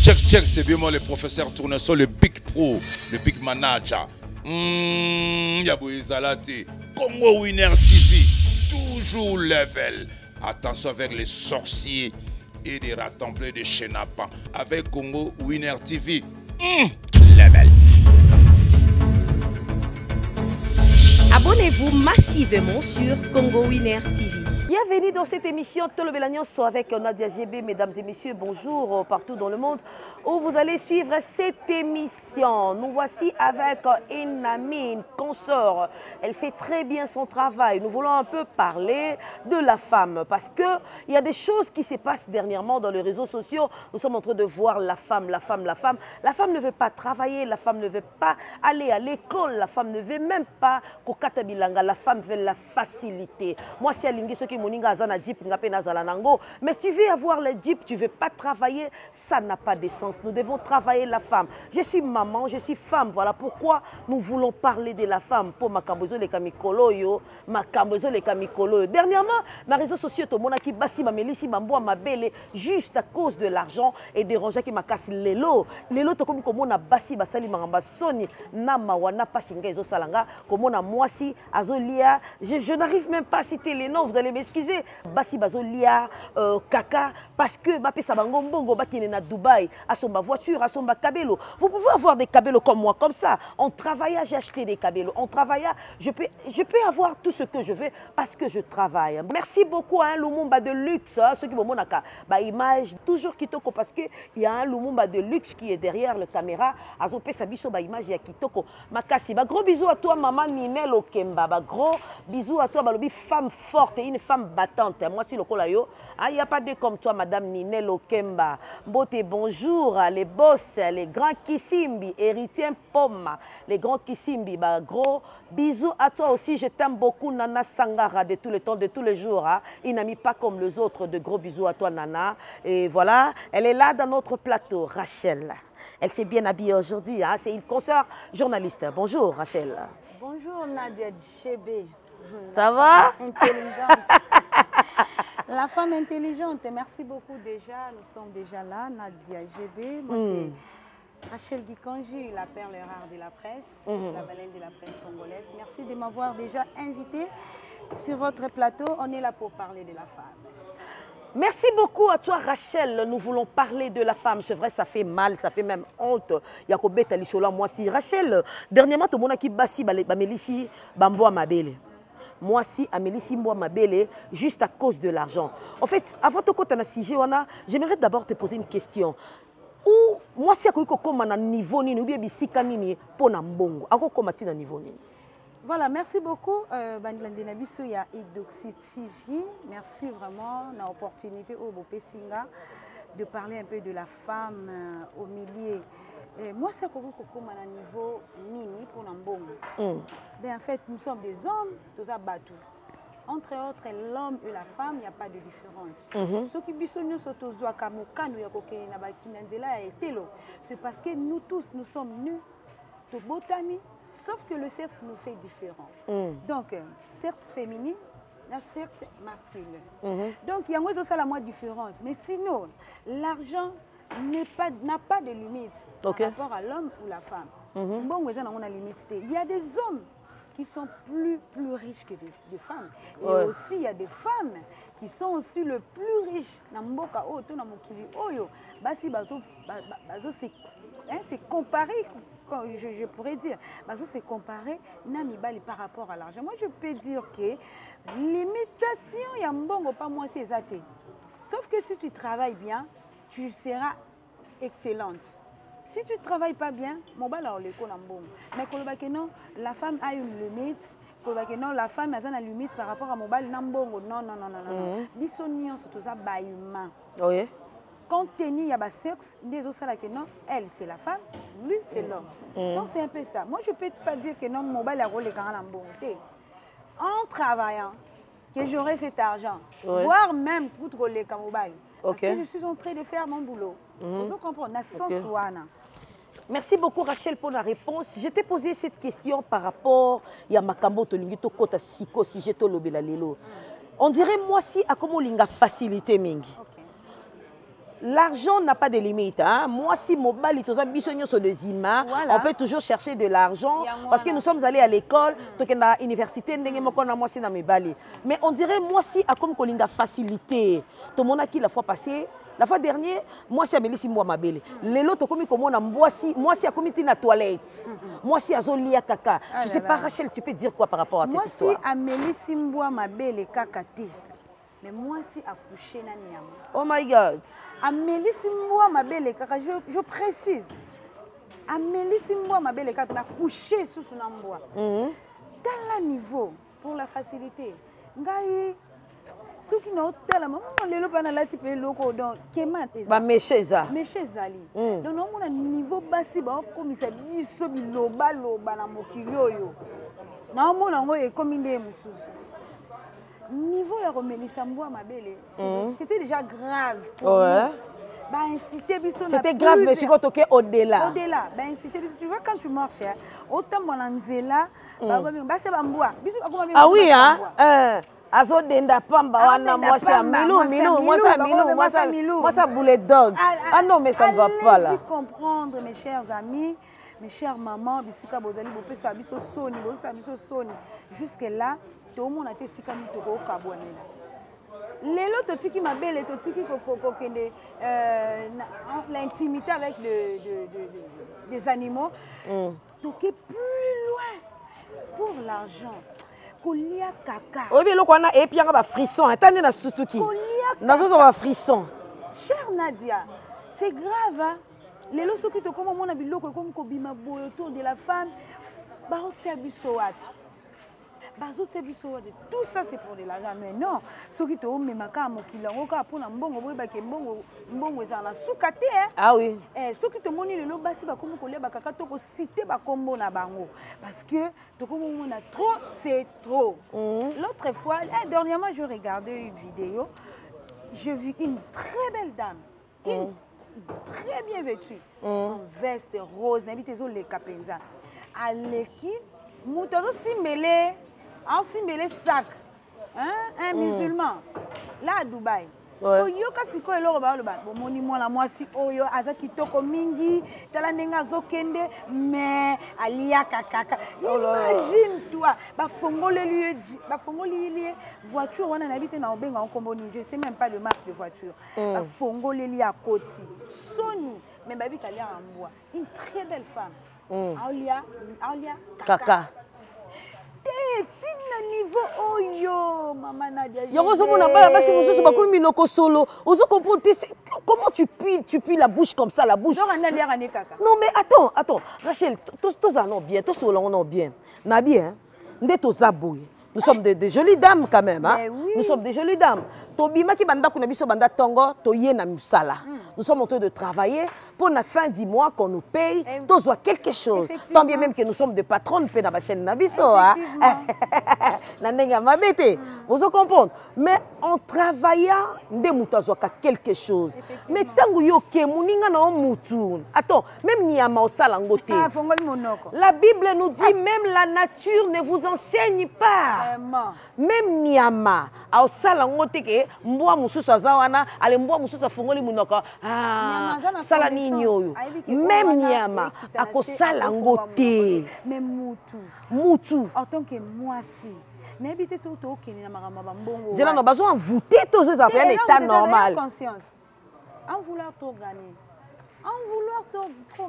Check, c'est bien moi le professeur Tournesol, le big pro, le big manager. Yaboué Zalati, Congo Winner TV, toujours level. Attention avec les sorciers et les rattemblés de Chenapa. Avec Congo Winner TV, level. Abonnez-vous massivement sur Congo Winner TV. Bienvenue dans cette émission Tolo Belagnos avec Nadia GB. Mesdames et messieurs, bonjour partout dans le monde où vous allez suivre cette émission. Nous voici avec une amie, une consort. Elle fait très bien son travail. Nous voulons un peu parler de la femme parce qu'il y a des choses qui se passent dernièrement dans les réseaux sociaux. Nous sommes en train de voir la femme. La femme ne veut pas travailler, la femme ne veut pas aller à l'école, la femme ne veut même pas kokata bilanga, la femme veut la facilité. Moi, si alingi ceux qui moninga azana jeep ngape nazala nango, mais si tu veux avoir le jeep, tu veux pas travailler, ça n'a pas de sens. Nous devons travailler la femme. Je suis maman, je suis femme. Voilà pourquoi nous voulons parler de la femme. Pour makambozo le kamikolo yo, makambozo le kamikolo yo. Dernièrement, dans les réseaux sociaux, tout le monde qui basi mamelisi mamboa mabele juste à cause de l'argent et des rangers qui makasi lelo. Lelo to comme komona basi basali mangamba soni na mawana pasinga ezo salanga komona mwasi azolia. Je n'arrive même pas à citer les noms, vous allez m'excuser. Basi bazolia kaka parce que bapé sabango mbongo bakine na Dubaï à son voiture, à son cabello. Vous pouvez avoir des cabellos comme moi, comme ça. En travaillant, j'ai acheté des cabellos. En travaillant, je peux avoir tout ce que je veux parce que je travaille. Merci beaucoup à un Lumumba de luxe, hein, ceux qui vont monaka. Bah image toujours kitoko parce que il y a un Lumumba de luxe qui est derrière la caméra. Azopé sabiso ba image ya kitoko. Makasi, bah gros bisous à toi maman Ninel Okemba. Bah gros bisous à toi balobi femme forte et une femme battante. Moi si le kolayo, il n'y a pas de comme toi madame Ninel Okemba. Beauté bonjour. Les boss, les grands Kissimbi, héritiers Poma, les grands Kissimbi, bah, gros bisous à toi aussi, je t'aime beaucoup Nana Sangara de tout le temps, de tous les jours, hein. Il n'a mis pas comme les autres, de gros bisous à toi Nana, et voilà, elle est là dans notre plateau, Rachel, elle s'est bien habillée aujourd'hui, hein. C'est une consoeur journaliste, bonjour Rachel. Bonjour Nadia Chébé. Ça va? Intelligente. La femme intelligente, merci beaucoup déjà. Nous sommes déjà là, Nadia GB. Moi, c'est Rachel Gikanji, la perle rare de la presse, la baleine de la presse congolaise. Merci de m'avoir déjà invité sur votre plateau. On est là pour parler de la femme. Merci beaucoup à toi Rachel. Nous voulons parler de la femme. C'est vrai, ça fait mal, ça fait même honte. Yakobet Alisola, moi aussi. Rachel, dernièrement, tout le monde qui bassi, bamelisi, bamboa mabele. Moi aussi, Amélie Simboa Mabele, juste à cause de l'argent. En fait, avant de continuer à sujet, j'aimerais d'abord te poser une question. Ou moi, si je suis à niveau ni, ou bien si je suis pour Nambongo, à quoi tu niveau ni? Voilà, merci beaucoup. Il y a Edoxy TV. Merci vraiment de l'opportunité au Bopé-Singa de parler un peu de la femme au milieu. Moi, c'est comme un niveau mini pour Nambongo. En fait, nous sommes des hommes, tous à Batou. Entre autres, l'homme et la femme, il n'y a pas de différence. Ce qui c'est parce que nous tous, nous sommes nus de botanie, sauf que le sexe nous fait différent. Donc, sexe féminin, le sexe masculin. Donc, il y a une différence. Mais sinon, l'argent n'a pas de limite par rapport à l'homme ou la femme. Bon, il y a des hommes qui sont plus riches que des femmes. Et aussi, il y a des femmes qui sont aussi le plus riches. C'est comparé, je pourrais dire, c'est comparé par rapport à l'argent. Moi, je peux dire que l'imitation, il y a un pas moi, c'est athée. Sauf que si tu travailles bien, tu seras excellente. Si tu ne travailles pas bien, mais la femme a une limite. La femme a une limite par rapport à mobile. Non. Oui. Quand il y a sexe, elle c'est la femme, lui c'est l'homme. Donc c'est un peu ça. Moi je ne peux pas dire que non, mobile a rôle en travaillant, que j'aurai cet argent, voire même pour trouver le mobile. Parce que je suis en train de faire mon boulot. Vous comprenez? Merci beaucoup Rachel pour la réponse. Je t'ai posé cette question par rapport à Makambo Tolingito Kota Siko si j'ai lobela lelo. On dirait moi si à comment linga facilité mingi. l'argent n'a pas de limite. Hein? Moi, si mon bali, tout ça, sur le Zima, on peut toujours chercher de l'argent parce que nous sommes allés à l'école, à l'université, mais on dirait, moi, si, à comme Kolinga facilité, tout le monde a qui la fois passée, la fois dernière, moi, si Amélie, si moi, ma belle. Les lots, comme on a moi, si à comité na toilette. Moi, si à Zoli à Kaka. Je sais pas, Rachel, tu peux dire quoi par rapport à cette histoire? Moi, si Amélie, si moi, ma belle, et Kakati. Mais moi, si accoucher, na niama. Oh my God. Amélie, si moi, ma belle, et Kaka, je précise. Amélie, si moi, ma belle, et Kaka, accoucher sous son ambois. Dans le niveau, pour la facilité. Ngai. Ceux qui n'ont pas la maman, les lopes na la type loko donc kemat ba mecheza mechezali donc on a niveau basi ba comme ça biso biloba loba na mokili oyo na mona ngo e comme inde mususu niveau ya remelisa mbwa mabele c'était déjà grave ouais ba inciter biso na c'était grave mais si tu au-delà ba inciter biso tu vois quand tu marches autant mona nzela ba se ba mbwa biso akoma ah oui hein Azo denda pamba wana moi ça milou moi ça boulet dog. Ah non mais ça ne va pas là. Comprendre mes chers amis, mes chères mamans, bisika bozali bopesa biso soni, bozali biso soni. Jusque là, tout le monde a été sika mitoko kabonela. Lelo totiki ma belle totiki kokende l'intimité avec des animaux. Toquer plus loin pour l'argent. Kolia kaka. Oui, mais le qu'on a et puis on a frisson. Attendez na sutuki. Nazo on va frisson. Chère Nadia, c'est grave hein. Les lots qui te comme mon abiloko comme kobima boy autour de la femme. Ba otia bisoat. Ba otia bisoat. Tout ça c'est pour de l'argent mais non. Ceux qui te ont même ka mokila ngoka pona mbongo boy ba ke mbongo eza na sukate hein. Ah oui. Ceux qui te moni le basi ba comme kolia ba kaka to ko citer ba kombo na bango parce que to comme on a trop c'est trop. L'autre fois dernièrement je regardais une vidéo, j'ai vu une très belle dame, une très bien vêtue, en veste rose, n'habite les capenza. À l'équipe, moutazo simbélé, en simbélé sac, un musulman, là à Dubaï. Oyo kasi ko eloko ba loba bo moni mwana mwasi oyo azaki toko mingi tala ndenga zokende mais alia kakaka imagine toi ba fongole lui voiture wana na bite na obenga nkombo ni je sais même pas le marque de voiture ba fongole lui à koti Sony mais babi kalia ambwa une très belle femme alia kaka niveau oyo mama Nadia comment tu pues la bouche comme ça la bouche non mais attends Rachel tous allons bien tous allons bien na bien ndeto zaboy nous sommes des jolies dames quand même hein oui. Nous sommes des jolies dames tobima ki banda kuna biso banda tongo toye na musala nous sommes en train de travailler pour la fin du mois qu'on nous paye tous quelque chose tant bien même que nous sommes des patronnes pe na ba chaîne na biso hein na ndenga mabete vous comprenez mais en travaillant nde mutu azwaka quelque chose mais tangu yo ke muninga na mutu attends même niama osala ngote la Bible nous dit même la nature ne vous enseigne pas même niama osala ngote ke mbwa mususu azawana ale mbwa mususu afongoli munoko sala nini oyo même niama akosala ngote même mutu en tant que moi si n'habite surtout au Kenya na mbongo zela no besoin envoûter tous ces appels état normal conscience en vouloir trop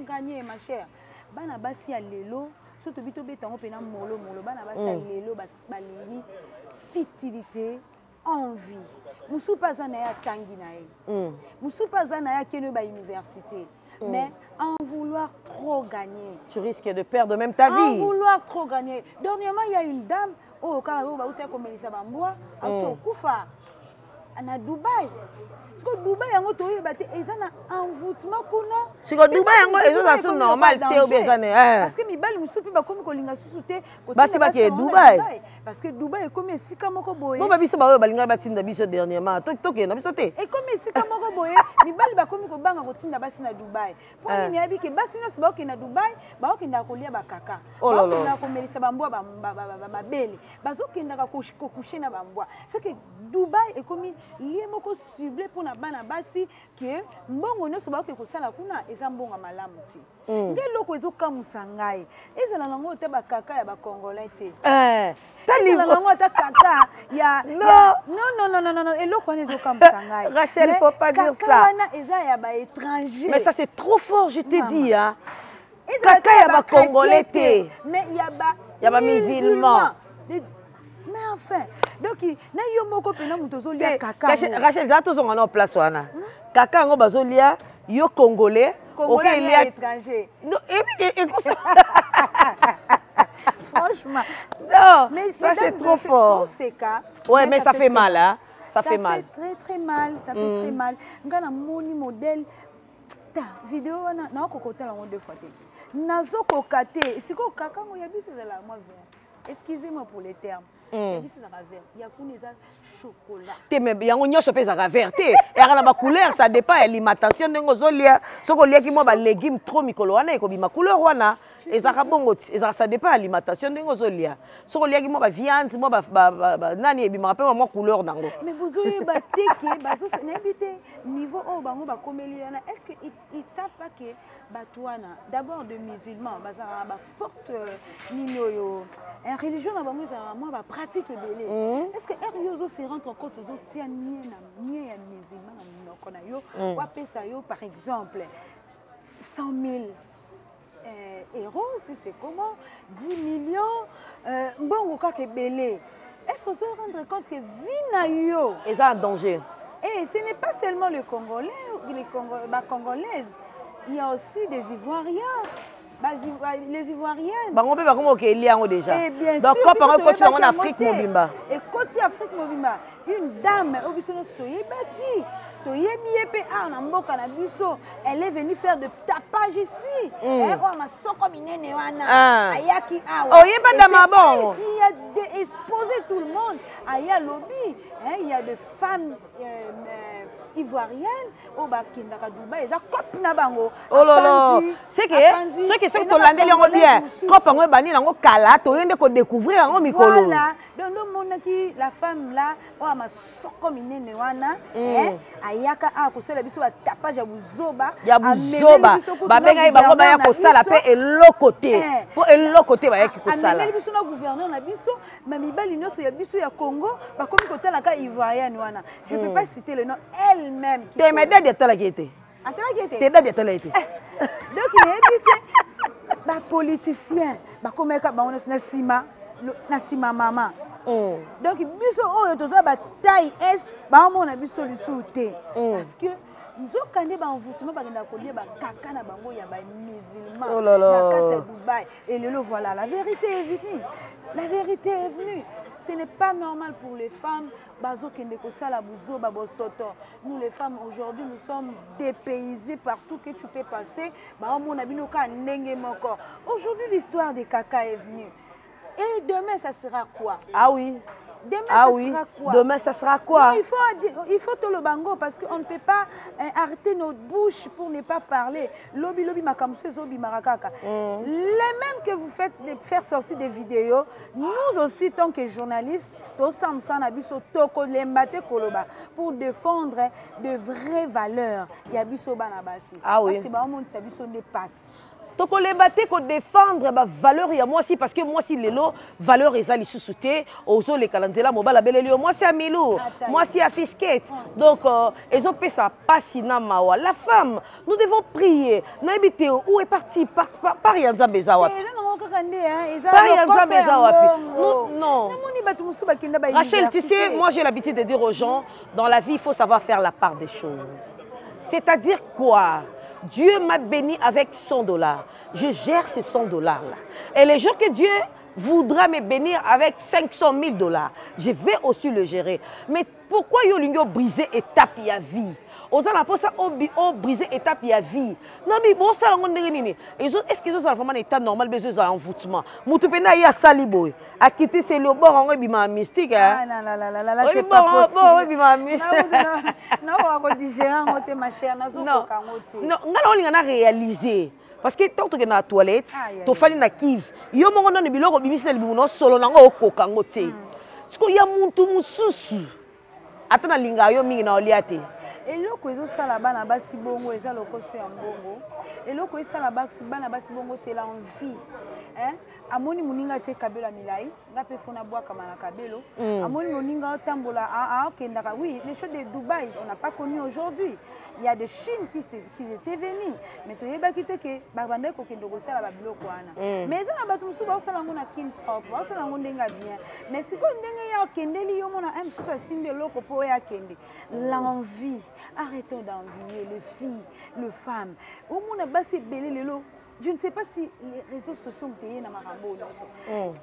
gagner ma chère bana basi ya lelo surtout bito betango pena molo bana basi ya lelo balingi fitilité envie musu pas na ya tangi na ye musu pas na ya keno ba université mais en vouloir trop gagner tu risques de perdre même ta vie en vouloir trop gagner dernièrement il y a une dame oh quand ba uta ko melisa bambwa auto kufa na Dubaï parce que Dubaï yango to yeba te ezana envoûtement kuna siko Dubaï yango ezo normal te obezane parce que mibali musupi ba komi kolinga susu te basi ba ke Dubaï parce que Dubaï est comme ici comme au boye. Bon babiso ba balinga batinda biso dernièrement. Toke na biso te. Et comme ici comme au boye, mi bali ba comme ko banga ko tinda basi na Dubaï. Pour ni abi ke basi no ba na Dubaï, ba o kenda ko lia ba kaka. Ba o kenda ko melisa bambwa ba bele. Ba zo kenda ko coucher na bambwa. C'est que Dubaï est comme lié moko ciblé pour na bana basi que mbongo no ba ko sala kuna eza mbonga malamu ti. Nde loko ezo kamusa ngai. Ezala nango te ba kaka ya ba congolais te. Non. Et l'autre, Rachel, il ne faut pas dire ça. Mais ça, c'est trop fort, je te dis. Hein. Kaka, il y a des Congolais. Mais il y a des musulmans. Mais enfin, donc, il y a des Kaka. Rachel, ça, tous en place. Kaka, il y a des Congolais. Congolais étrangers. Franchement. Non, mais ça c'est trop fort. Ouais, mais ça fait mal, hein. Ça fait mal. Ça fait très mal. Ça fait très mal. Ngana moni modèle. Ta vidéo na ko kota la deux fois. Nazo ko kate. Siko kaka mo ya biso la moi vert. Excusez-moi pour les termes. Ya biso za vert. Ya kuneza chocolat. Te me yango nyosho pe za vert. Te ya na ba couleur ça dépend alimentation ndenge ozolia. Soko lia ki mo ba légumes trop mikolo wana e ko bima couleur wana. Ezaka bongo ça dépend alimentation ndenge ozolia. Soko lia ki mo ba viande mo ba nani e bima pe mo couleur nango. Mais bozoye ba teke bazo n'invité niveau o bango ba komeli yana. Est-ce que ils savent pas que batouana d'abord de musulmans bazara ba forte ninoyo en religion na bango za moi ba pratique belé. Est-ce que Eriozo se rentre compte aux tia nie ya musulman na kona yo wa pesa yo par exemple 100 000 euros, si c'est comment 10 millions bon kaka belé. Est-ce qu'on se rendre compte que vinayo est en danger? Et ce n'est pas seulement le Congolais, les Congolaises. Il y a aussi des Ivoiriens. Les Ivoiriennes. Bah, on peut pas comment qu'il y a déjà. Donc, quand on continue en Afrique Mobimba. Et côté Afrique Mobimba, une dame, elle est venue faire de tapage ici. Elle a exposé tout le monde. Il y a lobby. Il y a des femmes ivoiriennes au Bakina Dubaï. Oh là là, c'est que ceux qui sont hollandais ont bien. Quand on est banni dans le cala, tu viens de découvrir un micro. Voilà. Donc le monde qui la femme là, on a sokomine newana. Ayaka a kusela biso ba tapage ya buzoba. Ya buzoba. Ba benga ba ko ba ya kosala pe elokote. Pour elokote ba ya ki kosala. Ameli biso na gouverneur na biso, mami bali nyoso ya biso ya Congo, ba komi kotala ka ivoirienne wana. Je peux pas citer le nom elle-même. T'es médaille de telle qui était. T'es médaille de telle qui était. Donc il évite ba politicien, ba komeka ba on na sima maman. Donc biso oyo toza ba taille est ba mona biso lisuté parce que nzokande ba envoûtement ba ngenda kolia ba kaka na bango ya ba musulman na kati ya Dubaï et le voilà la vérité est venue. La vérité est venue. Ce n'est pas normal pour les femmes. Nous les femmes aujourd'hui nous sommes dépaysées partout que tu peux passer. Aujourd'hui l'histoire des caca est venue. Et demain ça sera quoi? Ah oui. Demain, ça sera quoi? Demain, ça sera quoi? Non, il faut tout le bango parce qu'on ne peut pas arrêter notre bouche pour ne pas parler. Lobby, makamse, zobi, marakaka. Les mêmes que vous faites faire sortir des vidéos, nous aussi, tant que journalistes, pour défendre de vraies valeurs. Ah oui. Parce que les passe. Donc on les battait pour défendre ma valeur et moi aussi parce que moi aussi les lots valeur ils allaient sous-souter aux autres les calendriers mobile belle moi c'est Amilou moi c'est à Fisquette donc ils ont fait ça pas sinamawa la femme nous devons prier n'habiter où est parti par Yanza Bezawa non Rachel tu sais moi j'ai l'habitude de dire aux gens dans la vie il faut savoir faire la part des choses c'est-à-dire quoi? Dieu m'a béni avec 100 $. Je gère ces 100 $ là. Et les jours que Dieu voudra me bénir avec 500 000 $, je vais aussi le gérer. Mais pourquoi Yolingo briser étape ya vie? Aux ala pour ça au briser étape ya vie. Non mais bon ça on ndenge nini. Est-ce qu'ils ont vraiment un état normal besoin d'un envoûtement. Mutu pena ya saliboy. A quitter c'est le bord en bima mystique. Ah non c'est pas possible. Bon bima mystique. Non on digérer on ma chère nazo koka ngoti. Non, ngala on a réalisé. Parce que tant que na toilette, to fali na kive. Yo mongo na biloko bimisi na bibuno solo na ngo koka ngote. Siko ya muntu mususu. Ata na linga yo mingi na oliate. Eloko ezosala bana basi bongo eza lokoso ya mbongo. Eloko esala bana basi bongo c'est l'envie. Hein? Amoni muninga te kabela milai, nga pe fona bois kama na kabelo. Amoni muninga tambola kendaka. Oui, les choses de Dubaï, on n'a pas connu aujourd'hui. Il y a des Chines qui étaient venus. Mais tu yeba kite ke babande ko kendo ko sala ba biloko wana. Mais ezana batu musu ba sala ngona kin propre, ba sala ngondenga bien. Mais siko ndenge ya kendeli yo mona am so simbe loko po ya kende. L'envie. Arrêtons d'envier les filles, les femmes. Au monde basi belé lelo. Je ne sais pas si les réseaux sociaux ont été dans ma rambo.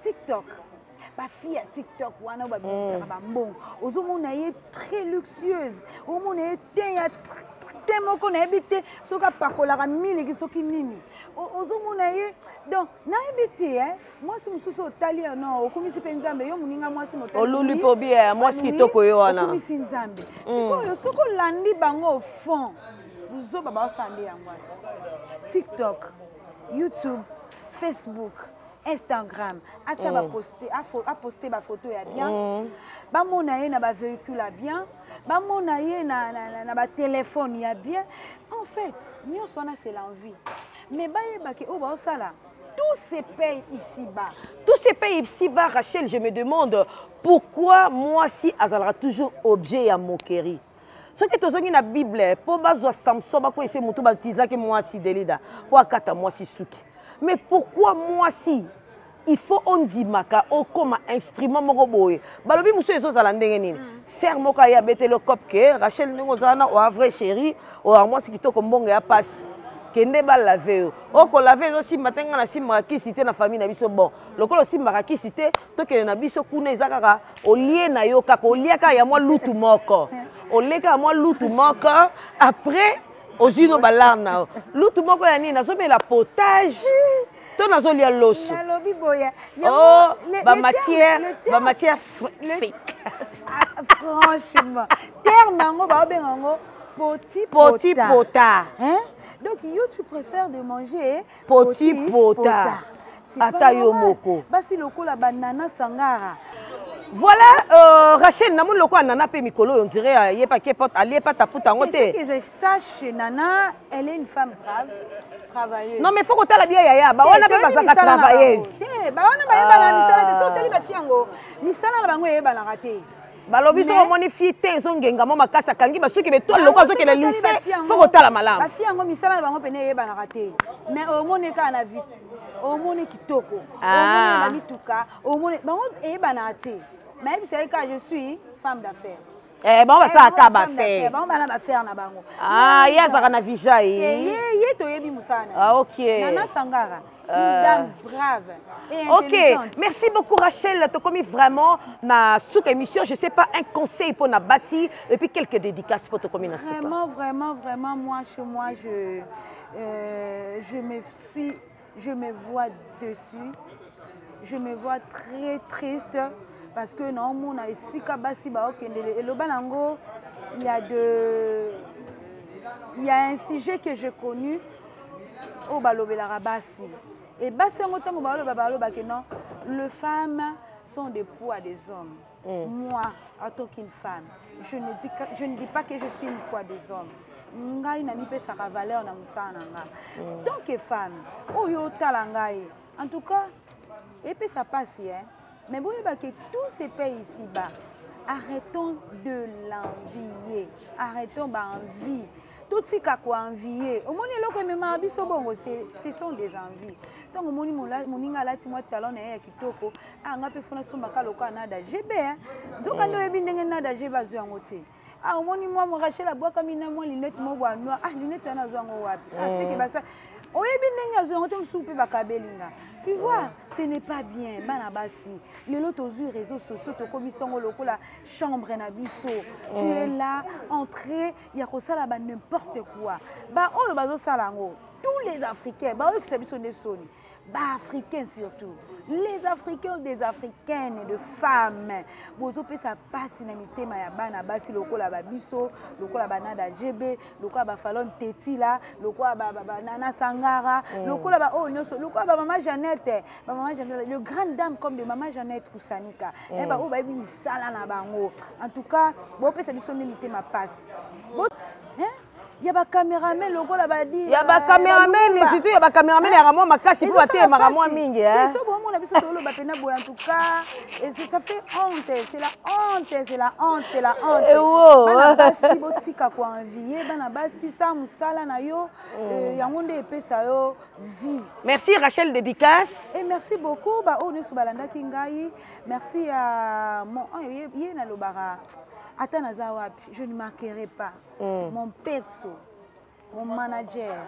TikTok. Ma fille à TikTok, ou ana bon. Aux hommes on est très luxueuse. Au monde est tellement qu'on a habité. Ce qu'on pas qu'on a mis les qui nini. Aux hommes on est donc na habité hein. Moi si je suis au Italien non. Au commis c'est penzambe. Yo muninga moi si motel. Au lulu pobia moi si toko yo ana. Au commis c'est nzambe. Ce qu'on landi bango au fond. Nous autres baba sande yangwa. TikTok. YouTube, Facebook, Instagram, a posté ma photo ya bien, ba monaye na ba véhicule ya bien, ba monaye na ba téléphone ya bien. En fait, nous sommes c'est l'envie. Mais ba yebake o ba osala. Tout se paye ici-bas. Tout se paye ici-bas, Rachel, je me demande pourquoi moi si azalera toujours objet à moquerie. Ce qui est dans la Bible, pour bazo Samson, pour essayer de baptiser que moi si delida, pour akata moi si suki. Mais pourquoi moi si il faut on dit maka o comme instrument moko boye. Balobi muso ezo zala ndenge nini. Ser moka ya bete le cop que Rachel ndongo zana o vrai chéri, o moi si kitoko mbongo ya passe. Kende ba laver o ko laver aussi matenga na simba ki cité na famille na biso bon. Lokolo simba ki cité to ke na biso kuna ezakaka o lie na yo kaka o lie ka ya moi lutu moko. O leka moi lutu moko après ozino balarna lutu moko ya nini nazobe la potage to nazolia loso oh ba matière fake franchement terme ngo ba bengo poti pota hein donc yo tu préfères de manger poti pota ata yo moko basi lokola banana sangara. Voilà, Rachel, namon loko nana pe mikolo, on dirait yé pas qu'importe, allez pas taputa ngote. Que je sache, Nana, elle est une femme brave, travailleuse. Non mais faut que tu la bien yaya, bah on a pas bazaka travailleuse. Bah on a pas yeba misala, so teli ba fiango, misala la bango yeba la raté. Bah lobiso moni fité zongenga mama kasa kangi ba suki be to loko zo ke le lycée, faut que tu la malam. Ba fiango misala la bango pene yeba la raté. Mais au monde ka na vie, au monde kitoko, au monde na mituka, au monde bango yeba na raté. Même si je suis femme d'affaires. Eh ben on va ça à faire. On va faire na bango. Ah, ya za na vija yi. Ye to yebi musana. Ah OK. Nana Sangara, une dame brave et intelligente. OK, merci beaucoup Rachel, tu as commis vraiment na souk émission, je sais pas un conseil pour na bassi et puis quelques dédicaces pour te commis na souk. Vraiment moi chez moi je me vois dessus. Je me vois très triste. Parce que non, mon a ici kabasi ba okendele et le balango il y a un sujet que j'ai connu au balobela rabasi et basi ngotango balobela que non, les femmes sont des poids des hommes. Moi en tant qu'une femme, je ne dis pas que je suis une poids des hommes. Ngai na mi pesa ka valeur na musana nga. Tant que femme, oyo talangai. En tout cas, et puis ça passe hein. Mais bon, que tout se paye ici-bas. Arrêtons de l'envier. Arrêtons d'envier. Tout ce qu'on a envié. Au moins, ce sont des envies. Donc, mon inga lati moi talon et kitoko. Ah, on a pu faire son bacalo Canada GB. Donc, on a bien nada GB azuangote. Ah, au moins, moi, mon rachel la bois comme une moi lunette moi noir. Ah, lunette na zuango wapi. Ah, c'est que ça. Oyebi ndenge azuangote msupe bakabelinga. Tu vois, ce n'est pas bien. Banabasi. Les autres réseaux sociaux, tu as la chambre na biso. Tu es là, entré, il y a ça là n'importe quoi. Tous les Africains, Africains surtout, les Africains ou des Africaines, de femmes, bozo pe sa passe na mitema ya bana basi lokola ba biso, lokola banada JB, lokola ba Falon Tetila, lokola ba Nana Sangara, lokola ba oh nyoso, lokola ba maman Jeannette, le grande dame comme de maman Jeannette Kusanika. Eh ba o ba bi sala na bango. En tout cas, bo pe sa biso na mitema passe. Il y a des caméramans, il y a des caméramans, surtout il y a des caméramans, il y a des makasi pour atteindre maramoa mingi. En tout cas, ça fait honte, c'est la honte, c'est la honte, c'est la honte. Banabasi botika kwa envier, banabasi sa musala na yo, yangonde epesa yo vie. Merci Rachel Dédicace. Et merci beaucoup ba o nesu balanda kingai. Merci à mon yena lobara. Je ne manquerai pas mon perso, mon manager,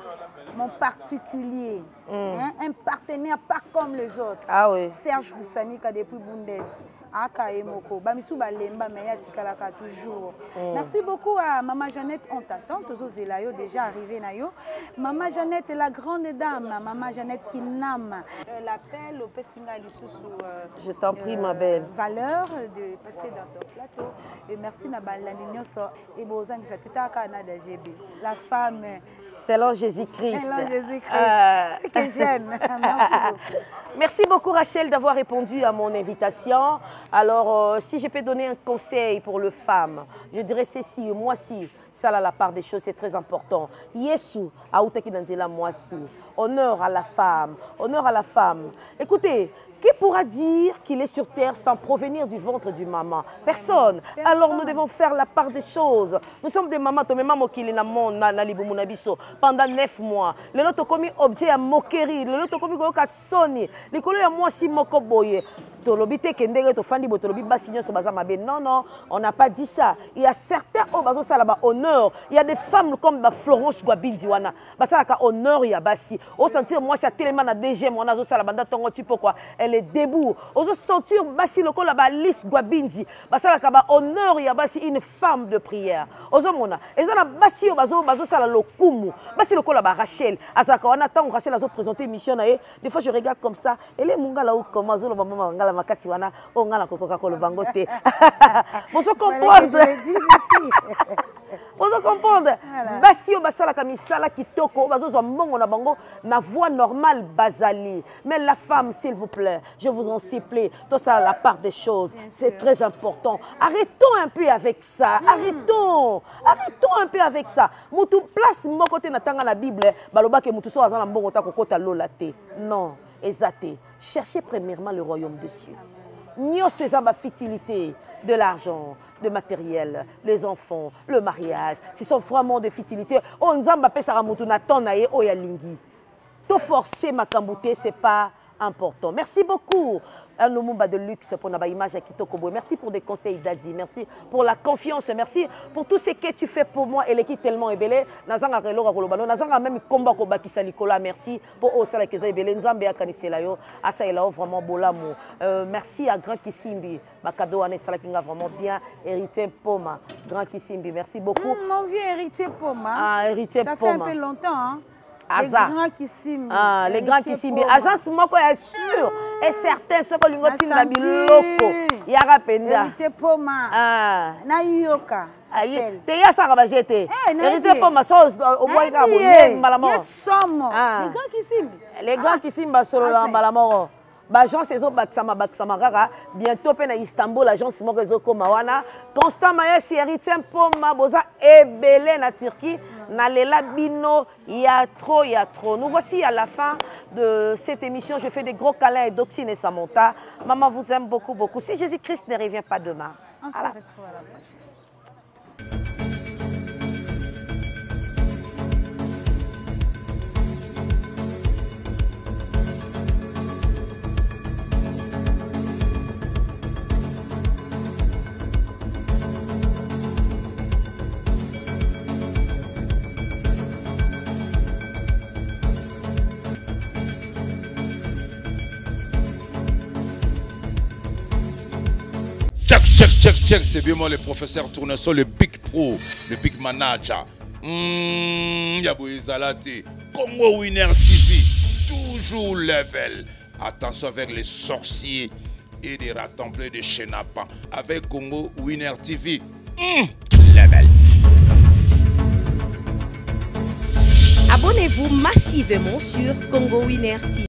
mon particulier, un partenaire pas comme les autres. Ah oui. Serge Koussanika depuis Bundes. Akaemoko, Bamisou Balemba, Meya Tikalaka toujours. Merci beaucoup à Maman Jeannette, on t'attend, tous Zelayo déjà arrivé Nayo. Maman Jeannette est la grande dame, Maman Jeannette Kinam. L'appel au Pessinga Lissousou. Je t'en prie, ma belle. Valeur de passer dans ton plateau. Et merci Nabal Lanignoso et Bozang Satita Canada GB. La femme. Selon Jésus-Christ. Selon Jésus-Christ. C'est que j'aime. Merci beaucoup. Merci beaucoup Rachel d'avoir répondu à mon invitation. Alors, si je peux donner un conseil pour les femmes, je dirais ceci, moi si, ça là la part des choses, c'est très important. Yesu, aoutaki nanzela moi si. Honneur à la femme, honneur à la femme. Écoutez, qui pourra dire qu'il est sur terre sans provenir du ventre du maman? Personne. Alors nous devons faire la part des choses. Nous sommes des mamans, mais maman qui est dans le monde, pendant 9 mois. Les autres ont commis objet à moquerie, les autres ont commis à sonner. Les collègues à moi si moko boye. Non, non, on n'a pas dit ça. Il y a certains honneur. Il y a des femmes comme Florence Guabindi wana. Honneur, il y a basi. Au sentir moi c'est tellement na DG moi na zo sala banda tongo tu pourquoi elle est debout. Au sentir basi loko la ba Alice Guabindi. Basala ka ba honneur il y a basi une femme de prière. Ozo mona. Ezana basi bazo sala lokumu. Basi loko la ba Rachel. Azaka on attend Rachel azo présenter mission na ye. Des fois je regarde comme ça. Elle est munga là où comment zo maman ngala makasi wana o ngala kokoka ko bangote. Vous comprendre. Vous comprendre. Basio basala kamisala kitoko bazo zo mbongo na bango na voix normale bazali. Mais la femme s'il vous plaît, je vous en supplie, tout ça la part des choses, c'est très important. Arrêtons un peu avec ça. Arrêtons un peu avec ça. Mutu place mon côté na tanga la Bible, baloba ke mutu so azana mbongo ta kokota lolate. Non, ezate. Cherchez premièrement le royaume des cieux. Nous faisons la fertilité, de l'argent, de matériel, les enfants, le mariage. Ce sont vraiment de fertilité. On nous a appelé ça na tonaye oyalingi. Tout forcer ma kambouté, c'est pas important. Merci beaucoup. Un Lumumba de luxe pour notre image à Kitoko. Merci pour des conseils d'Adi. Merci pour la confiance. Merci pour tout ce que tu fais pour moi. Et l'équipe tellement est belle. Nazanga relora golobano. Nazanga même combat koba kisalikola. Merci pour osala keza belle. Nzambe akanisela yo. Asa ela vraiment bolamo. Merci à Grand Kisimbi. Bakado ane sala kinga vraiment bien. Héritier Poma. Grand Kisimbi. Merci beaucoup. Mon vieux héritier Poma. Ah, héritier Poma. Ça fait un peu longtemps, hein. Les grands Kisimbi. Ah, les grands Kisimbi. Agence moko est sûr et certain ce que l'ingoti na biloko. Yara penda. Héritier Poma. Ah. Na yoka. Aïe. Te ya sa rabajete. Héritier Poma so au boy ka boye malamo. Les grands Kisimbi. Les grands Kisimbi solo la malamo. L'agence est Baksama Rara. Bientôt, à Istanbul, l'agence est Komawana. Constant Maya, c'est héritier Poma, Boza, Ebele, na Turquie. Nalela Bino, il y a trop. Nous voici à la fin de cette émission. Je fais des gros câlins et Doxine et Samantha. Maman vous aime beaucoup. Si Jésus-Christ ne revient pas demain. On se retrouve à la prochaine. Check, c'est bien moi le professeur Tournesol, le Big Pro, le Big Manager. Yabo Ezalate, Congo Winner TV, toujours level. Attention avec les sorciers et des rattemblés de Chenapa. Avec Congo Winner TV, level. Abonnez-vous massivement sur Congo Winner TV.